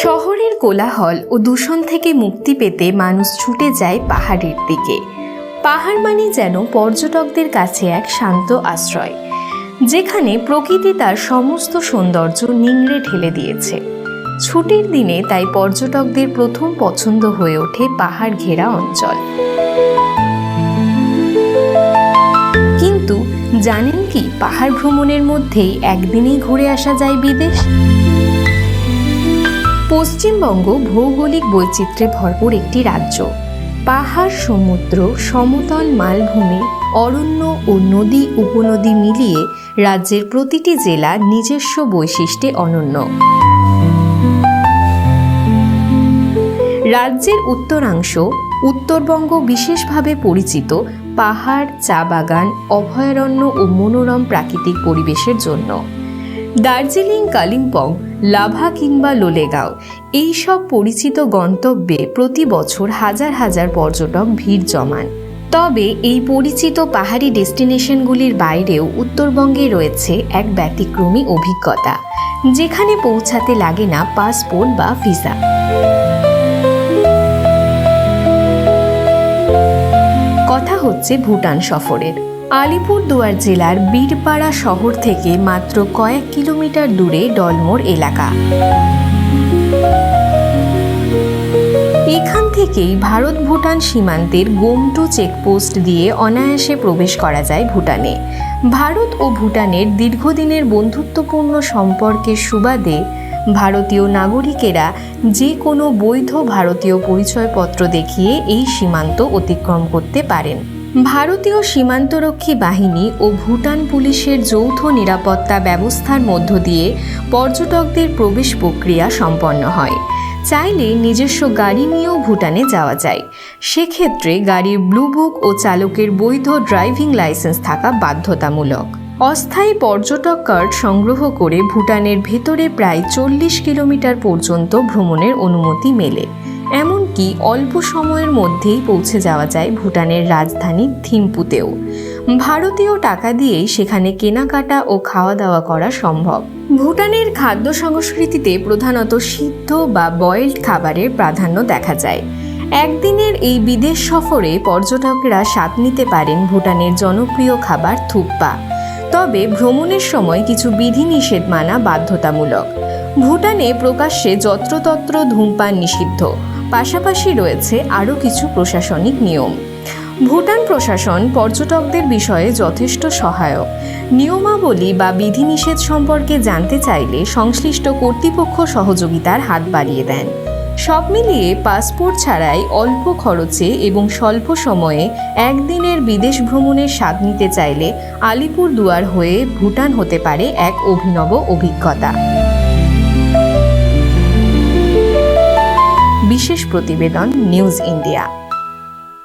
শহরের কোলাহল ও দূষণ থেকে মুক্তি পেতে মানুষ ছুটে যায় পাহাড়ের দিকে। পাহাড় মানে যেন পর্যটকদের কাছে এক শান্ত আশ্রয়, যেখানে প্রকৃতি তার সমস্ত সৌন্দর্য নিংড়ে ঢেলে দিয়েছে। ছুটির দিনে তাই পর্যটকদের প্রথম পছন্দ হয়ে ওঠে পাহাড় ঘেরা অঞ্চল। কিন্তু জানেন কি, পাহাড় ভ্রমণের মধ্যেই একদিনেই ঘুরে আসা যায় বিদেশ। পশ্চিমবঙ্গ ভৌগোলিক বৈচিত্র্যে ভরপুর একটি রাজ্য। পাহাড়, সমুদ্র, সমতল মালভূমি, অরণ্য ও নদী উপনদী মিলিয়ে রাজ্যের প্রতিটি জেলা নিজস্ব বৈশিষ্ট্যে অনন্য। রাজ্যের উত্তরাংশ উত্তরবঙ্গ বিশেষভাবে পরিচিত পাহাড়, চা বাগান, অভয়ারণ্য ও মনোরম প্রাকৃতিক পরিবেশের জন্য। দার্জিলিং, কালিম্পং, লাভা কিংবা লোলেগাঁও এইসব পরিচিত গন্তব্যে প্রতি বছর হাজার হাজার পর্যটক ভিড় জমান। তবে এই পরিচিত পাহাড়ি ডেস্টিনেশনগুলির বাইরেও উত্তরবঙ্গে রয়েছে এক ব্যতিক্রমী অভিজ্ঞতা, যেখানে পৌঁছাতে লাগে না পাসপোর্ট বা ভিসা। কথা হচ্ছে ভুটান সফরের। আলিপুরদুয়ার জেলার বীরপাড়া শহর থেকে মাত্র কয়েক কিলোমিটার দূরে ডলমোর এলাকা। এখান থেকেই ভারত ভুটান সীমান্তের গোমটু চেকপোস্ট দিয়ে অনায়াসে প্রবেশ করা যায় ভুটানে। ভারত ও ভুটানের দীর্ঘদিনের বন্ধুত্বপূর্ণ সম্পর্কের সুবাদে ভারতীয় নাগরিকেরা যে কোনো বৈধ ভারতীয় পরিচয়পত্র দেখিয়ে এই সীমান্ত অতিক্রম করতে পারেন। ভারতীয় সীমান্তরক্ষী বাহিনী ও ভুটান পুলিশের যৌথ নিরাপত্তা ব্যবস্থার মধ্য দিয়ে পর্যটকদের প্রবেশ প্রক্রিয়া সম্পন্ন হয়। চাইলে নিজস্ব গাড়ি নিয়েও ভুটানে যাওয়া যায়। সেক্ষেত্রে গাড়ির ব্লু বুক ও চালকের বৈধ ড্রাইভিং লাইসেন্স থাকা বাধ্যতামূলক। অস্থায়ী পর্যটক কার্ড সংগ্রহ করে ভুটানের ভেতরে প্রায় 40 কিলোমিটার পর্যন্ত ভ্রমণের অনুমতি মেলে। এমনকি অল্প সময়ের মধ্যেই পৌঁছে যাওয়া যায় ভুটানের রাজধানী থিম্পুতেও। ভারতীয় টাকা দিয়েই সেখানে কেনাকাটা ও খাওয়া দাওয়া করা সম্ভব। ভুটানের খাদ্য সংস্কৃতিতে প্রধানত সিদ্ধ বা বয়েলড খাবারের প্রাধান্য দেখা যায়। একদিনের এই বিদেশ সফরে পর্যটকরা স্বাদ নিতে পারেন ভুটানের জনপ্রিয় খাবার থুকপা। তবে ভ্রমণের সময় কিছু বিধিনিষেধ মানা বাধ্যতামূলক। ভুটানে প্রকাশ্যে যত্রতত্র ধূমপান নিষিদ্ধ। পাশাপাশি রয়েছে আরও কিছু প্রশাসনিক নিয়ম। ভুটান প্রশাসন পর্যটকদের বিষয়ে যথেষ্ট সহায়ক। নিয়মাবলী বা বিধিনিষেধ সম্পর্কে জানতে চাইলে সংশ্লিষ্ট কর্তৃপক্ষ সহযোগিতার হাত বাড়িয়ে দেন। সব মিলিয়ে পাসপোর্ট ছাড়াই অল্প খরচে এবং স্বল্প সময়ে একদিনের বিদেশ ভ্রমণের স্বাদ নিতে চাইলে আলিপুরদুয়ার হয়ে ভুটান হতে পারে এক অভিনব অভিজ্ঞতা। বিশেষ প্রতিবেদন, নিউজ ইন্ডিয়া।